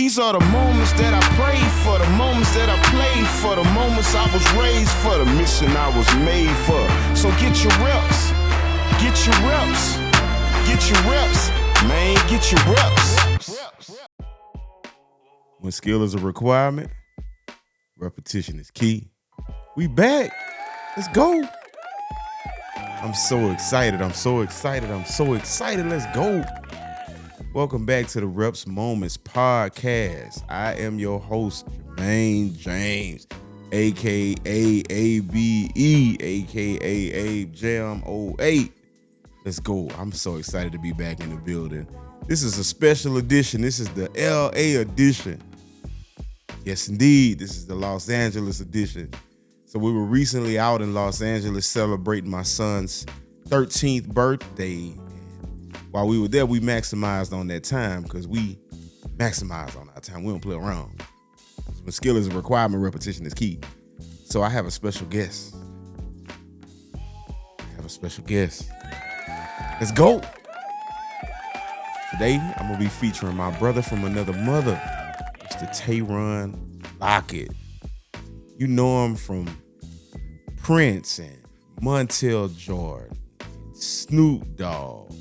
These are the moments that I prayed for, the moments that I played for, the moments I was raised for, the mission I was made for. So get your reps, get your reps, get your reps, man, get your reps. When skill is a requirement, repetition is key. We back. Let's go. I'm so excited. I'm so excited. I'm so excited. Let's go. Welcome back to the Reps Moments podcast. I am your host, Jermaine James, aka ABE, aka Abe Jam 08. Let's go. I'm so excited to be back in the building. This is a special edition. This is the LA edition. Yes, indeed. This is the Los Angeles edition. So we were recently out in Los Angeles celebrating my son's 13th birthday. While we were there, we maximized on that time because we maximize on our time. We don't play around. When skill is a requirement, repetition is key. So I have a special guest. Let's go. Today, I'm going to be featuring my brother from another mother, Mr. TaRon Lockett. You know him from Prince and Montel Jordan, Snoop Dogg,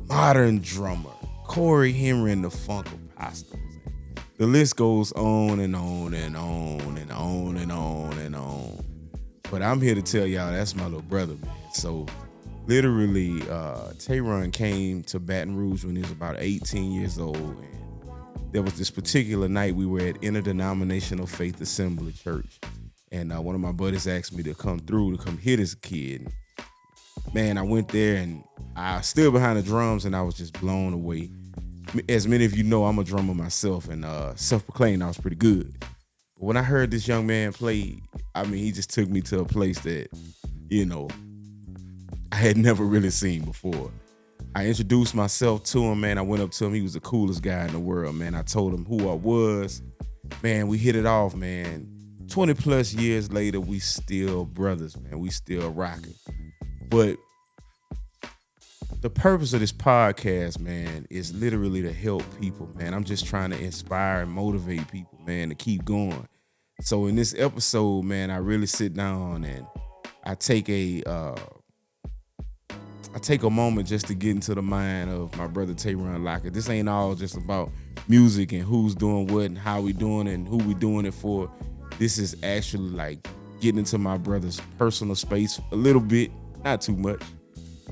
modern drummer, Corey Henry and the Funk Apostles. The list goes on and on and on and on and on and on. But I'm here to tell y'all that's my little brother, man. So literally, TaRon came to Baton Rouge when he was about 18 years old. And there was this particular night we were at Interdenominational Faith Assembly Church. And one of my buddies asked me to come through to come hit his kid. Man, I went there and I stood behind the drums and I was just blown away. As many of you know, I'm a drummer myself and self-proclaimed I was pretty good. But when I heard this young man play, I mean, he just took me to a place that, you know, I had never really seen before. I introduced myself to him, man. I went up to him. He was the coolest guy in the world, man. I told him who I was. Man, we hit it off, man. 20 plus years later, we still brothers, man. We still rocking. But the purpose of this podcast, man, is literally to help people, man. I'm just trying to inspire and motivate people, man, to keep going. So in this episode, man, I really sit down and I take a moment just to get into the mind of my brother TaRon Lockett. This ain't all just about music and who's doing what and how we doing it and who we doing it for. This is actually like getting into my brother's personal space a little bit, not too much,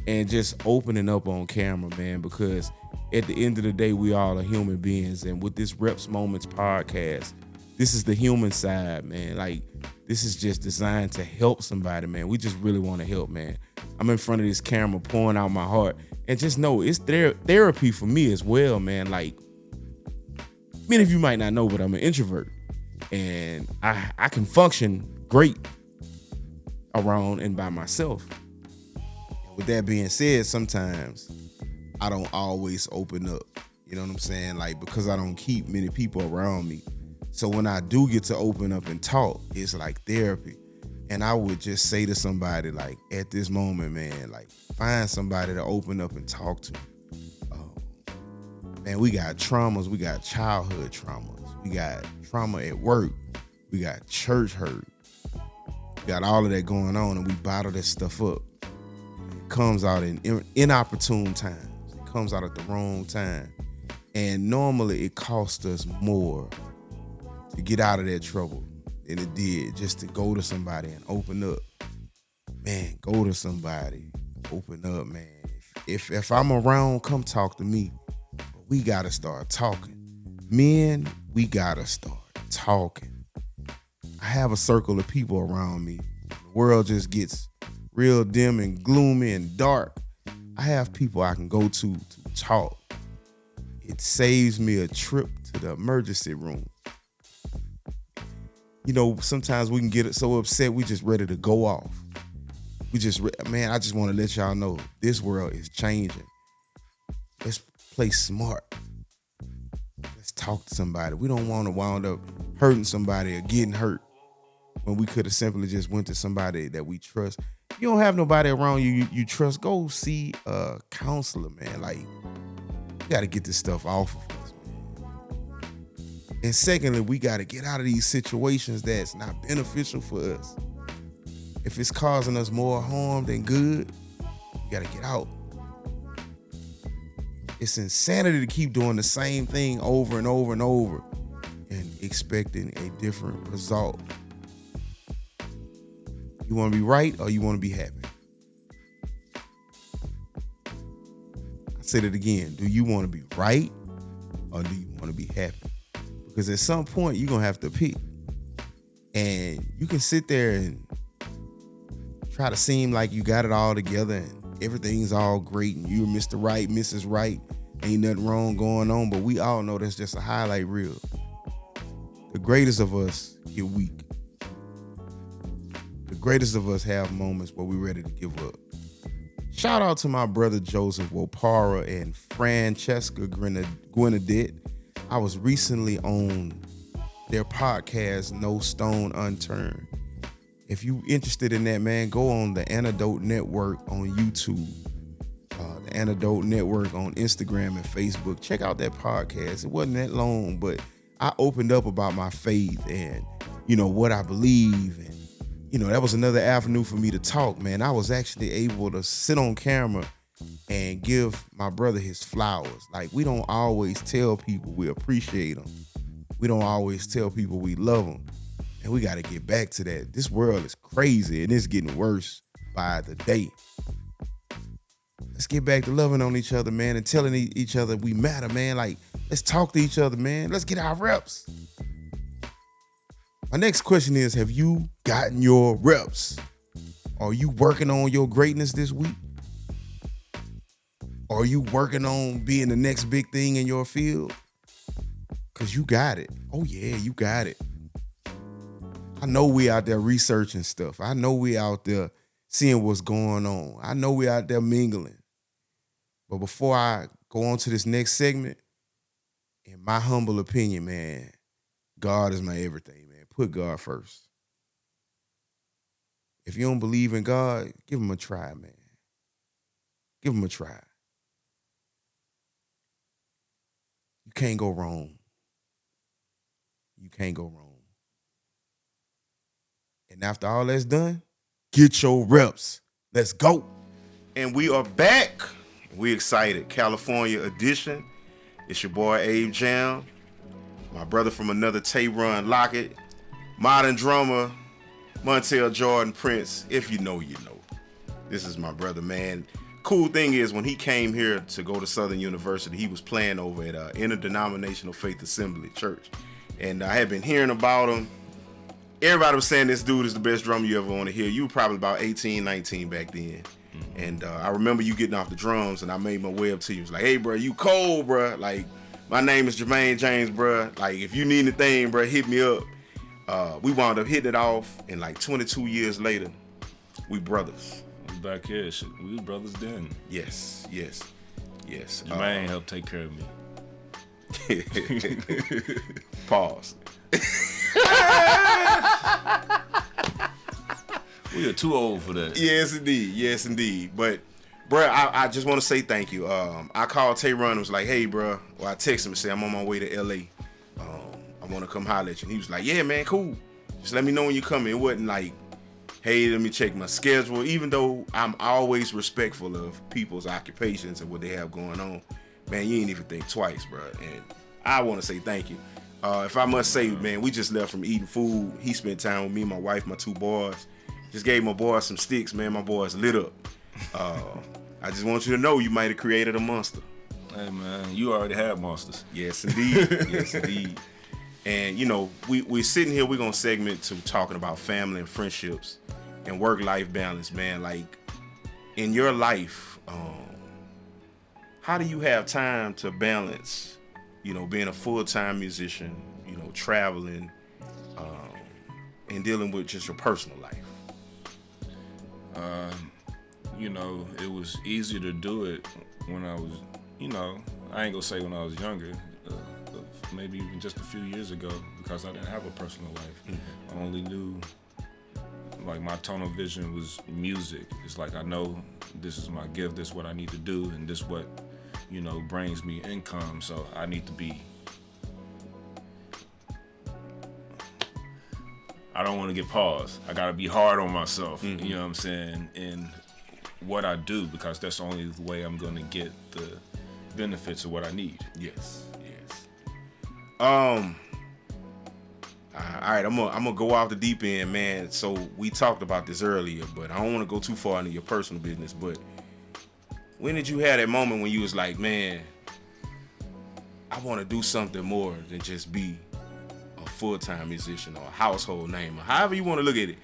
and just opening up on camera, man, because at the end of the day, we all are human beings. And with this Reps Moments podcast, this is the human side, man. Like, this is just designed to help somebody, man. We just really want to help, man. I'm in front of this camera pouring out my heart. And just know it's therapy for me as well, man. Like, many of you might not know, but I'm an introvert. And I can function great around and by myself. With that being said, sometimes I don't always open up. You know what I'm saying? Like, because I don't keep many people around me. So when I do get to open up and talk, it's like therapy. And I would just say to somebody, like, at this moment, man, like, find somebody to open up and talk to. Man, we got traumas. We got childhood traumas. We got trauma at work. We got church hurt. We got all of that going on, and we bottle this stuff up. It comes out in inopportune times. It comes out at the wrong time. And normally it costs us more to get out of that trouble than it did just to go to somebody and open up. Man, go to somebody. Open up, man. If I'm around, come talk to me. But we got to start talking. Men, we got to start talking. I have a circle of people around me. The world just gets real dim and gloomy and dark. I have people I can go to talk. It saves me a trip to the emergency room. You know, sometimes we can get so upset we just ready to go off. I just want to let y'all know this world is changing. Let's play smart. Let's talk to somebody. We don't want to wind up hurting somebody or getting hurt when we could have simply just went to somebody that we trust. If you don't have nobody around you trust, go see a counselor, man. Like, you got to get this stuff off of us, man. And secondly, we got to get out of these situations that's not beneficial for us. If it's causing us more harm than good, we got to get out. It's insanity to keep doing the same thing over and over and over and expecting a different result. You want to be right or you want to be happy? I said it again. Do you want to be right or do you want to be happy? Because at some point, you're going to have to pick. And you can sit there and try to seem like you got it all together and everything's all great and you're Mr. Right, Mrs. Right. Ain't nothing wrong going on, but we all know that's just a highlight reel. The greatest of us get weak. The greatest of us have moments where we're ready to give up. Shout out to my brother Joseph Wopara and Francesca Grenadette. I was recently on their podcast, No Stone Unturned. If you interested in that, man, go on the Antidote Network on YouTube, the Antidote Network on Instagram and Facebook. Check out that podcast. It wasn't that long, but I opened up about my faith and, what I believe. And, that was another avenue for me to talk, man. I was actually able to sit on camera and give my brother his flowers. Like, we don't always tell people we appreciate them. We don't always tell people we love them. And we got to get back to that. This world is crazy and it's getting worse by the day. Let's get back to loving on each other, man, and telling each other we matter, man. Like, let's talk to each other, man. Let's get our reps. My next question is, have you gotten your reps? Are you working on your greatness this week? Are you working on being the next big thing in your field? Because you got it. Oh, yeah, you got it. I know we out there researching stuff. I know we out there seeing what's going on. I know we out there mingling. But before I go on to this next segment, in my humble opinion, man, God is my everything, man. Put God first. If you don't believe in God, give him a try, man. Give him a try. You can't go wrong. You can't go wrong. And after all that's done, get your reps. Let's go. And we are back. We excited. California edition. It's your boy Abe Jam. My brother from another TaRon Lockett. Modern drummer, Montel Jordan Prince. If you know, you know. This is my brother, man. Cool thing is, when he came here to go to Southern University, he was playing over at Interdenominational Faith Assembly Church. And I had been hearing about him. Everybody was saying this dude is the best drummer you ever want to hear. You were probably about 18, 19 back then. And I remember you getting off the drums, and I made my way up to you. It was like, hey, bro, you cold, bro. Like, my name is Jermaine James, bro. Like, if you need anything, bro, hit me up. We wound up hitting it off, and like 22 years later, we brothers. We back here. We was brothers then. Yes. Jermaine helped take care of me. Pause. We are too old for that. Yes, indeed. But, bro, I just want to say thank you. I called TaRon and was like, hey, bro. Well, I texted him and said, I'm on my way to L.A. I want to come holler at you. And he was like, yeah, man, cool. Just let me know when you come. It wasn't like, hey, let me check my schedule. Even though I'm always respectful of people's occupations and what they have going on, man, you ain't even think twice, bro. And I want to say thank you. If I must say, man, we just left from eating food. He spent time with me, my wife, my two boys. Just gave my boys some sticks, man. My boys lit up. I just want you to know you might have created a monster. Hey, man, you already had monsters. Yes, indeed. Yes, indeed. And, we're sitting here, we're going to segment to talking about family and friendships and work-life balance, man. Like, in your life, how do you have time to balance, being a full-time musician, traveling, and dealing with just your personal life? It was easier to do it when I was, I ain't gonna say when I was younger, maybe even just a few years ago, because I didn't have a personal life. Mm-hmm. I only knew, like, my tunnel vision was music. It's like, I know this is my gift, this is what I need to do, and this what, brings me income, so I need to be I don't want to get paused. I got to be hard on myself. You know what I'm saying? In what I do, because that's the only way I'm going to get the benefits of what I need. Yes. All right, I'm gonna go off the deep end, man. So we talked about this earlier, but I don't want to go too far into your personal business. But when did you have that moment when you was like, man, I want to do something more than just be a full-time musician or a household name, or however you want to look at it?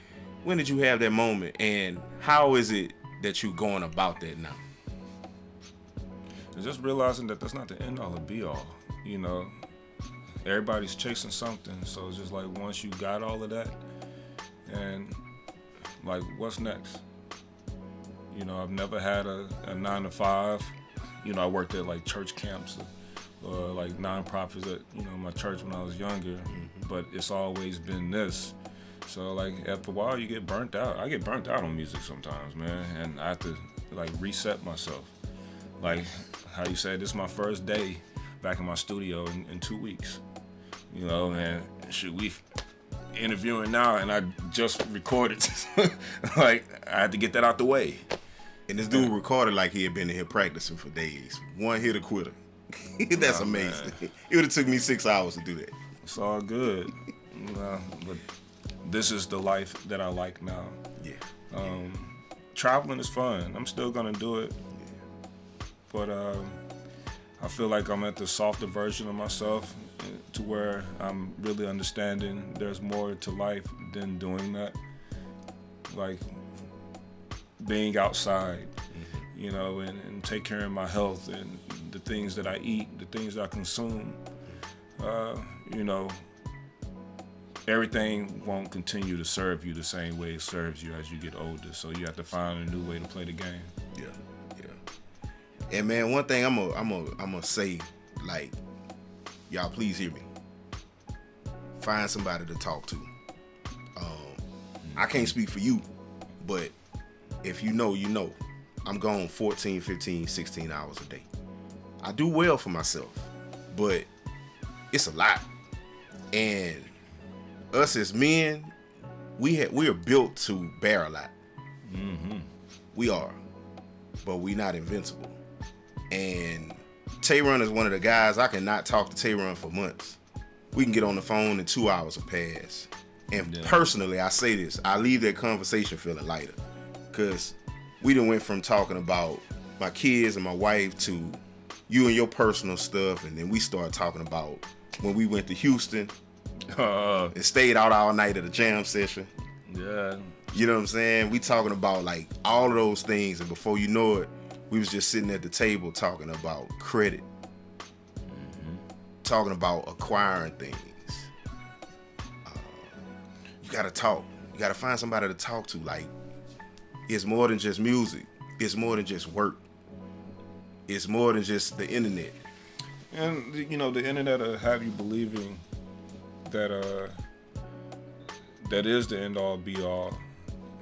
When did you have that moment, and how is it that you going about that now? And just realizing that that's not the end all or be all, you know. Everybody's chasing something, so it's just like once you got all of that, and like what's next? You know, I've never had a 9 to 5. You know, I worked at like church camps or like nonprofits at, you know, my church when I was younger, but it's always been this. So like after a while you get burnt out. I get burnt out on music sometimes, man, and I have to like reset myself. Like how you said, this is my first day back in my studio in 2 weeks. You know, and shoot, we interviewing now, and I just recorded. Like I had to get that out the way. And this dude recorded like he had been in here practicing for days. One hit a quitter. That's amazing. Man. It would have took me 6 hours to do that. It's all good. But this is the life that I like now. Yeah. Traveling is fun. I'm still gonna do it. Yeah. But I feel like I'm at the softer version of myself, to where I'm really understanding there's more to life than doing that. Like being outside, you know, and take care of my health and the things that I eat, the things that I consume. You know, everything won't continue to serve you the same way it serves you as you get older. So you have to find a new way to play the game. Yeah. And man, one thing I'm gonna say, like, y'all please hear me. Find somebody to talk to. I can't speak for you, but if you know, you know. I'm gone 14, 15, 16 hours a day. I do well for myself, but it's a lot. And us as men, we are built to bear a lot. We are, but we not invincible. And TaRon is one of the guys. I cannot talk to TaRon for months. We can get on the phone and 2 hours will pass. And personally, I say this, I leave that conversation feeling lighter, because we done went from talking about my kids and my wife to you and your personal stuff, and then we started talking about when we went to Houston and stayed out all night at a jam session. Yeah. You know what I'm saying? We talking about like all of those things, and before you know it, we was just sitting at the table talking about credit, talking about acquiring things. You gotta talk. You gotta find somebody to talk to. Like, it's more than just music. It's more than just work. It's more than just the internet. And you know, the internet will have you believing that that is the end all be all.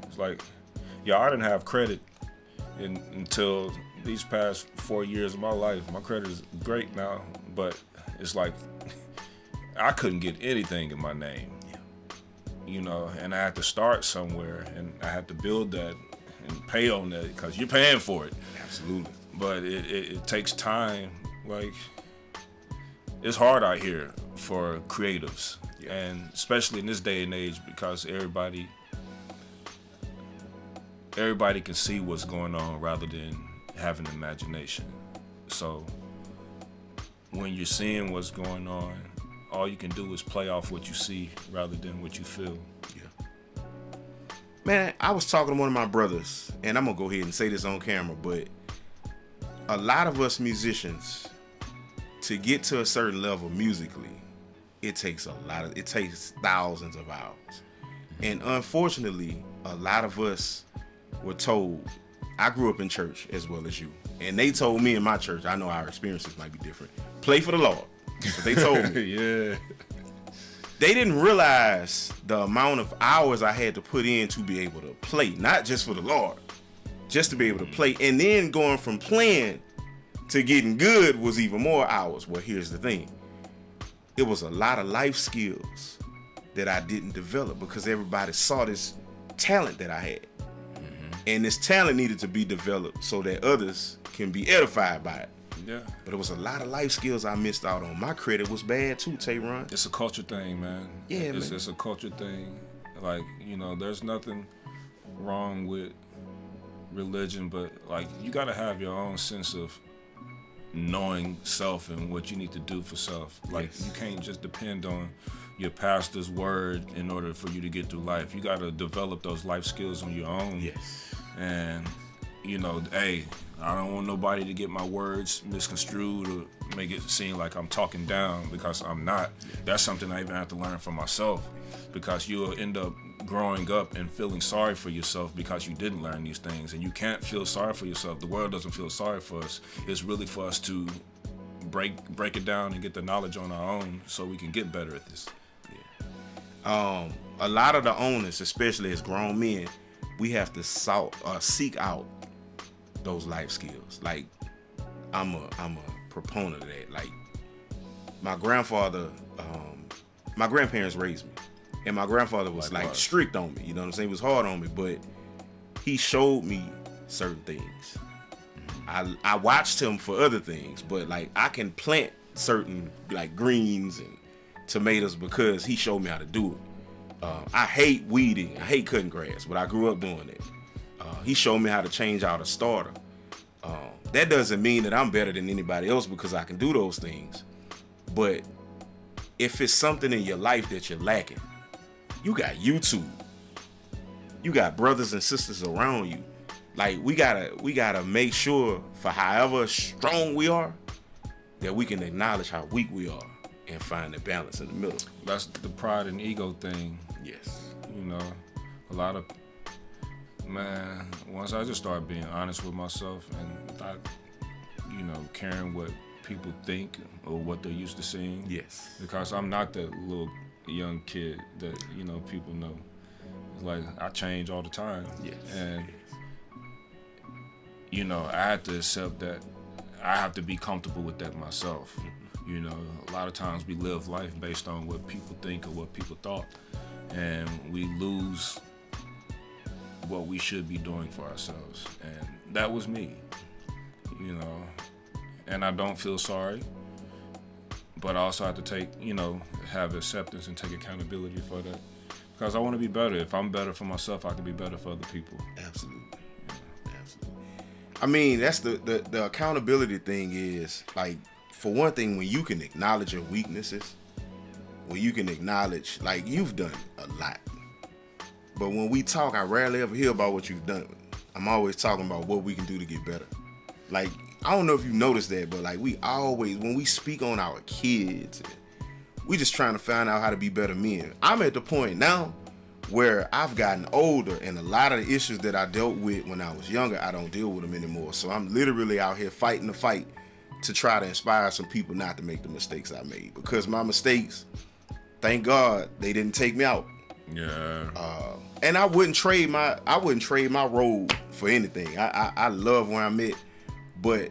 It's like, yeah, I didn't have credit until these past 4 years of my life. My credit is great now, but it's like I couldn't get anything in my name. You know, and I had to start somewhere, and I had to build that and pay on that, because you're paying for it. Absolutely. But it takes time. Like, it's hard out here for creatives, and especially in this day and age, because everybody can see what's going on rather than having imagination. So when you're seeing what's going on, all you can do is play off what you see rather than what you feel. Yeah. Man, I was talking to one of my brothers, and I'm going to go ahead and say this on camera, but a lot of us musicians, to get to a certain level musically, it takes thousands of hours. And unfortunately, a lot of us were told, I grew up in church as well as you, and they told me in my church, I know our experiences might be different, play for the Lord. That's what they told me. Yeah. They didn't realize the amount of hours I had to put in to be able to play, not just for the Lord, just to be able to play. And then going from playing to getting good was even more hours. Well, here's the thing. It was a lot of life skills that I didn't develop because everybody saw this talent that I had. And this talent needed to be developed so that others can be edified by it. Yeah. But it was a lot of life skills I missed out on. My credit was bad too, TaRon. It's a culture thing, man. Yeah, it's, man. It's a culture thing. Like, you know, there's nothing wrong with religion, but like you gotta have your own sense of knowing self and what you need to do for self. Like you can't just depend on your pastor's word in order for you to get through life. You gotta develop those life skills on your own. Yes. And you know, hey, I don't want nobody to get my words misconstrued or make it seem like I'm talking down, because I'm not. That's something I even have to learn for myself, because you'll end up growing up and feeling sorry for yourself because you didn't learn these things. And you can't feel sorry for yourself. The world doesn't feel sorry for us. It's really for us to break it down and get the knowledge on our own so we can get better at this. Yeah. A lot of the owners, especially as grown men, we have to seek out those life skills. Like I'm a proponent of that. Like my grandparents raised me, and my grandfather was like strict on me. You know what I'm saying? He was hard on me, but he showed me certain things. I watched him for other things, but like I can plant certain like greens and tomatoes because he showed me how to do it. I hate weeding. I hate cutting grass, but I grew up doing it. He showed me how to change out a starter. That doesn't mean that I'm better than anybody else because I can do those things. But if it's something in your life that you're lacking, you got YouTube. You got brothers and sisters around you. Like we gotta make sure, for however strong we are, that we can acknowledge how weak we are and find the balance in the middle. That's the pride and ego thing. Yes. You know, a lot of, man, once I just started being honest with myself and not, you know, caring what people think or what they're used to seeing. Yes. Because I'm not that little young kid that, you know, people know. It's like I change all the time. Yes. And, you know, I had to accept that I have to be comfortable with that myself. You know, a lot of times we live life based on what people think or what people thought, and we lose what we should be doing for ourselves. And that was me, you know, and I don't feel sorry, but I also have to take, you know, have acceptance and take accountability for that, because I want to be better. If I'm better for myself, I can be better for other people. Absolutely. Absolutely. I mean, that's the accountability thing is, like, for one thing, when you can acknowledge your weaknesses, when you can acknowledge, like, you've done a lot. But when we talk, I rarely ever hear about what you've done. I'm always talking about what we can do to get better. Like, I don't know if you noticed that, but like we always, when we speak on our kids, we just trying to find out how to be better men. I'm at the point now where I've gotten older, and a lot of the issues that I dealt with when I was younger, I don't deal with them anymore. So I'm literally out here fighting the fight to try to inspire some people not to make the mistakes I made, because my mistakes, thank God, they didn't take me out. Yeah. And I wouldn't trade my road for anything. I love where I'm at, but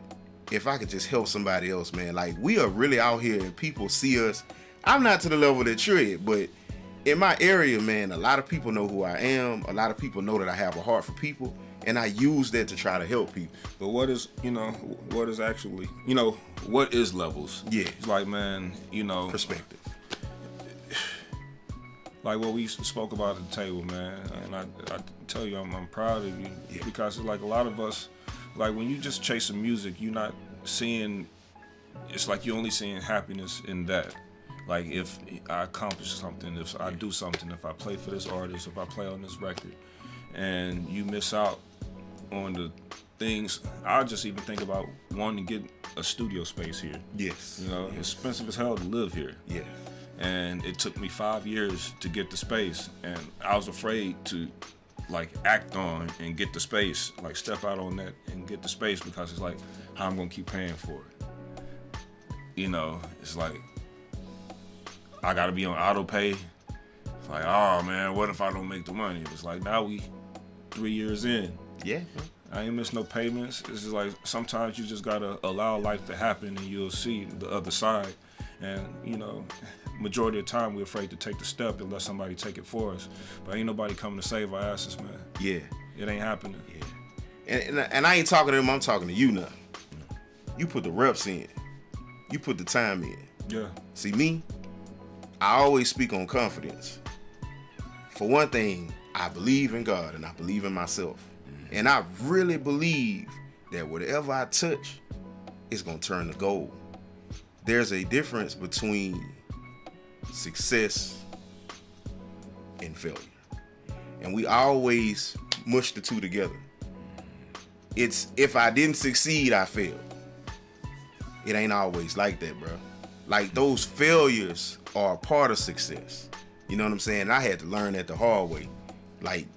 if I could just help somebody else, man, like we are really out here and people see us. I'm not to the level that you're at, but in my area, man, a lot of people know who I am. A lot of people know that I have a heart for people, and I use that to try to help people. But what is, you know, what is actually, you know, what is levels? Yeah. It's like, man, you know, Perspective. Like what we spoke about at the table, man. And I tell you, I'm proud of you, because it's like a lot of us, like when you just chasing music, you're not seeing, it's like you're only seeing happiness in that. Like if I accomplish something, if I do something, if I play for this artist, if I play on this record, and you miss out on the things. I just even think about wanting to get a studio space here. Yes. You know, it's expensive as hell to live here. Yeah. And it took me 5 years to get the space, and I was afraid to like act on and get the space, like step out on that and get the space, because it's like how I'm gonna keep paying for it. You know, it's like I gotta be on auto pay. It's like, oh man, what if I don't make the money? It's like now we 3 years in. Yeah. I ain't missed no payments. It's just like sometimes you just gotta allow life to happen and you'll see the other side. And you know, majority of the time we're afraid to take the step and let somebody take it for us. But ain't nobody coming to save our asses, man. Yeah. It ain't happening. Yeah. And I ain't talking to them, I'm talking to you now. You put the reps in. You put the time in. Yeah. See me, I always speak on confidence. For one thing, I believe in God and I believe in myself. And I really believe that whatever I touch, it's going to turn to gold. There's a difference between success and failure. And we always mush the two together. It's if I didn't succeed, I failed. It ain't always like that, bro. Like those failures are a part of success. You know what I'm saying? I had to learn that the hard way. Like,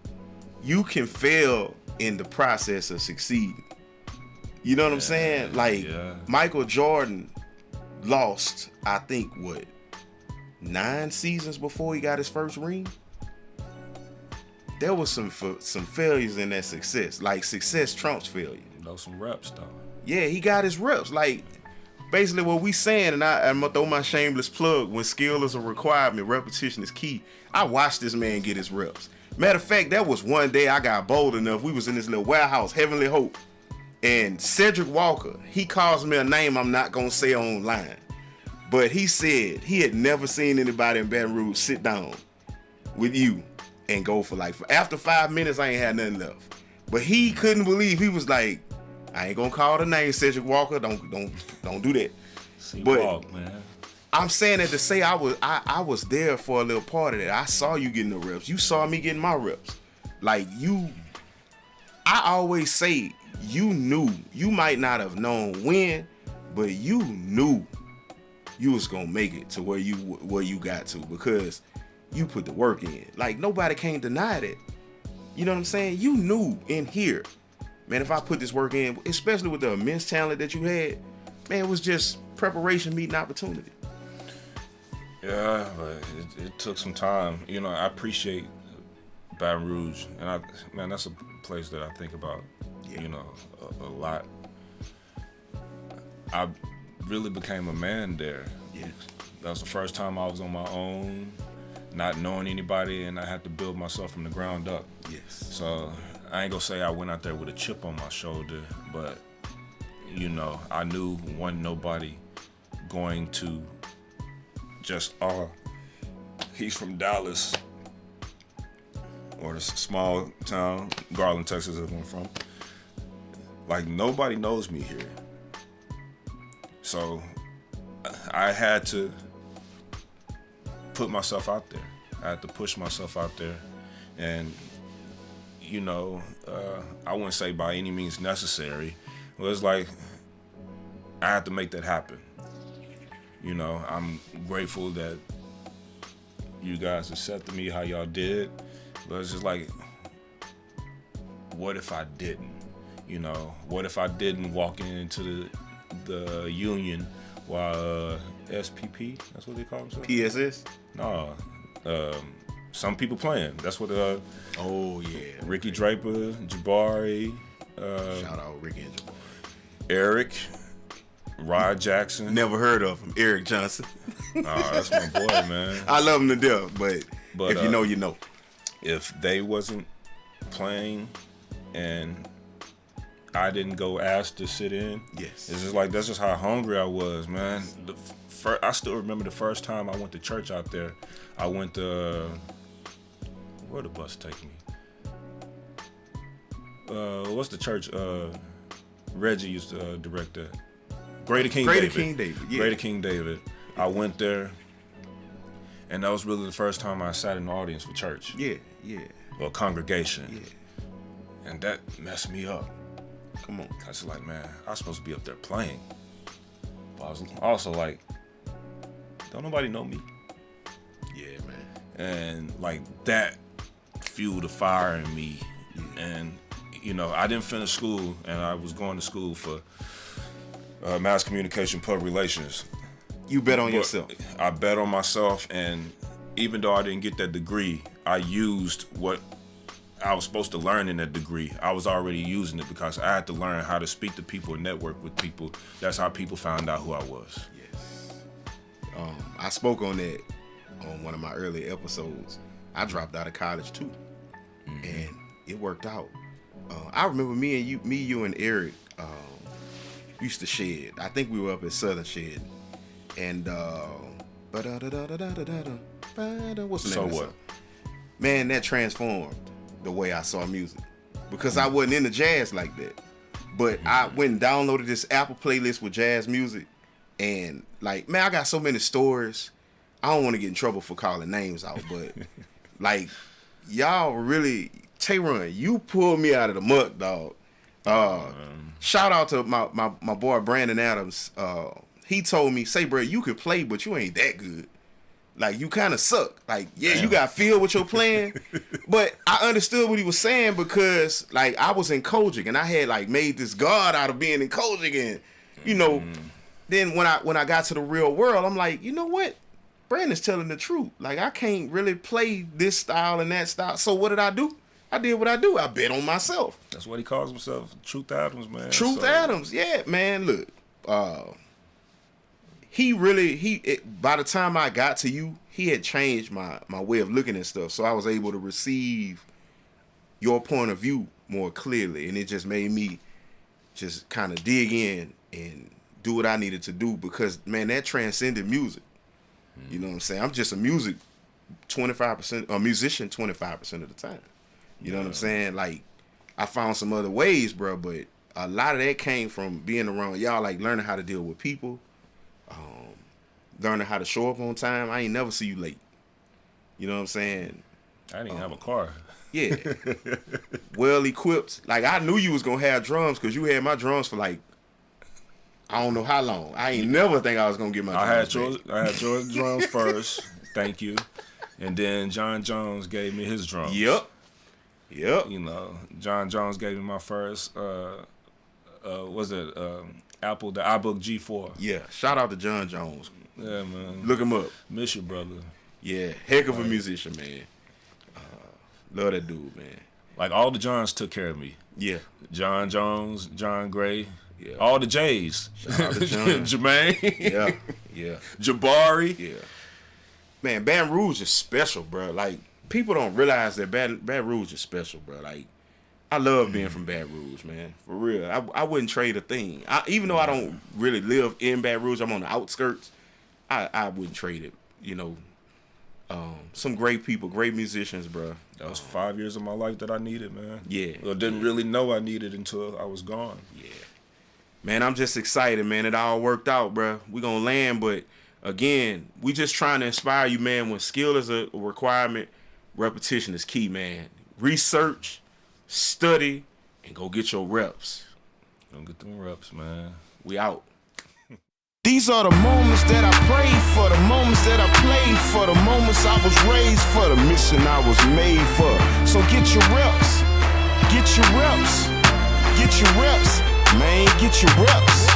you can fail in the process of succeeding. You know what I'm saying? Like, Michael Jordan lost, I think, 9 seasons before he got his first ring? There was some failures in that success. Like, success trumps failure. Those some reps, though. Yeah, he got his reps. Like, basically what we saying, and I'm gonna throw my shameless plug, when skill is a requirement, repetition is key. I watched this man get his reps. Matter of fact, that was one day I got bold enough. We was in this little warehouse, Heavenly Hope, and Cedric Walker, he calls me a name I'm not gonna say online, but he said he had never seen anybody in Baton Rouge sit down with you and go for after 5 minutes, I ain't had nothing left. But he couldn't believe, he was like, I ain't gonna call the name Cedric Walker. Don't do that. But walk, man. I'm saying that to say I was there for a little part of that. I saw you getting the reps. You saw me getting my reps. Like I always say you knew. You might not have known when, but you knew you was gonna make it to where you got to because you put the work in. Like nobody can't deny that. You know what I'm saying? You knew in here. Man, if I put this work in, especially with the immense talent that you had, man, it was just preparation meeting opportunity. Yeah, but it took some time. You know, I appreciate Baton Rouge, and that's a place that I think about, you know, a lot. I really became a man there. Yeah. That was the first time I was on my own, not knowing anybody, and I had to build myself from the ground up. Yes. So I ain't gonna say I went out there with a chip on my shoulder, but you know, I knew wasn't nobody going to just, he's from Dallas, or the small town, Garland, Texas is where I'm from. Like, nobody knows me here. So I had to put myself out there. I had to push myself out there. And you know, I wouldn't say by any means necessary. It was like, I had to make that happen. You know, I'm grateful that you guys accepted me how y'all did. But it's just like, what if I didn't? You know, what if I didn't walk into the union while SPP, that's what they call themselves? PSS? No, some people playing. That's what. Oh yeah. Ricky Draper, Jabari. Shout out Ricky and Jabari. Eric, Rod Jackson. Never heard of him. Eric Johnson. That's my boy, man. I love him to death, but if you know, you know. If they wasn't playing and I didn't go ask to sit in, yes, it's just like that's just how hungry I was, man. I still remember the first time I went to church out there. I went to where'd the bus take me? What's the church? Reggie used to direct that. Greater King David. Yeah. Greater King David. I went there, and that was really the first time I sat in the audience for church. Yeah. Or congregation. Yeah. And that messed me up. Come on. I was like, man, I was supposed to be up there playing. But I was also like, don't nobody know me. Yeah, man. And like that fueled the fire in me. Yeah. And you know, I didn't finish school, and I was going to school for mass communication, public relations. You bet on yourself. I bet on myself, and even though I didn't get that degree, I used what I was supposed to learn in that degree. I was already using it because I had to learn how to speak to people and network with people. That's how people found out who I was. Yes. I spoke on that on one of my early episodes. I dropped out of college too, and it worked out. I remember me, you, and Eric used to shed. I think we were up at Southern Shed, and what's the name? So of the what? song? Man, that transformed the way I saw music because I wasn't into jazz like that. But I went and downloaded this Apple playlist with jazz music, and like, man, I got so many stories. I don't want to get in trouble for calling names out, but like, y'all really, TaRon, you pulled me out of the muck, dog. Shout out to my boy Brandon Adams. He told me, say, bro, you can play, but you ain't that good. Like, you kind of suck. Like, yeah, you got feel with your playing. But I understood what he was saying because, like, I was in Kojic and I had, like, made this god out of being in Kojic. And, you know, then when I got to the real world, I'm like, you know what? Brandon's telling the truth. Like, I can't really play this style and that style. So what did I do? I did what I do. I bet on myself. That's what he calls himself, Truth Adams, man. Truth Adams. Yeah, man, look. By the time I got to you, he had changed my way of looking at stuff. So I was able to receive your point of view more clearly. And it just made me just kind of dig in and do what I needed to do because, man, that transcended music. You know what I'm saying? I'm just a musician 25% of the time. You know what I'm saying? Like, I found some other ways, bro, but a lot of that came from being around y'all, like learning how to deal with people. Learning how to show up on time. I ain't never see you late. You know what I'm saying? I didn't even have a car. Yeah. Well equipped. Like, I knew you was going to have drums because you had my drums for, like, I don't know how long. I ain't never think I was going to get my drums I had your drums first. Thank you. And then John Jones gave me his drums. Yep. You know, John Jones gave me my first, was it Apple, the iBook G4. Yeah. Shout out to John Jones. Yeah, man. Look him up. Miss you, brother. Yeah, heck of a musician, man. Love that dude, man. Like, all the Johns took care of me. Yeah. John Jones, John Gray, yeah. All the J's. Shout out to John. Jermaine. Yeah. Jabari. Yeah. Man, Baton Rouge is special, bro. Like, people don't realize that Baton Rouge is special, bro. Like, I love being from Baton Rouge, man. For real. I wouldn't trade a thing. Even though I don't really live in Baton Rouge, I'm on the outskirts. I wouldn't trade it. You know, some great people, great musicians, bro. That was 5 years of my life that I needed, man. Yeah. Or didn't really know I needed until I was gone. Yeah. Man, I'm just excited, man. It all worked out, bro. We gonna land, but again, we just trying to inspire you, man. When skill is a requirement, repetition is key, man. Research, study, and go get your reps. Don't get them reps, man. We out. These are the moments that I prayed for, the moments that I played for, the moments I was raised for, the mission I was made for. So get your reps, get your reps, get your reps, man, get your reps.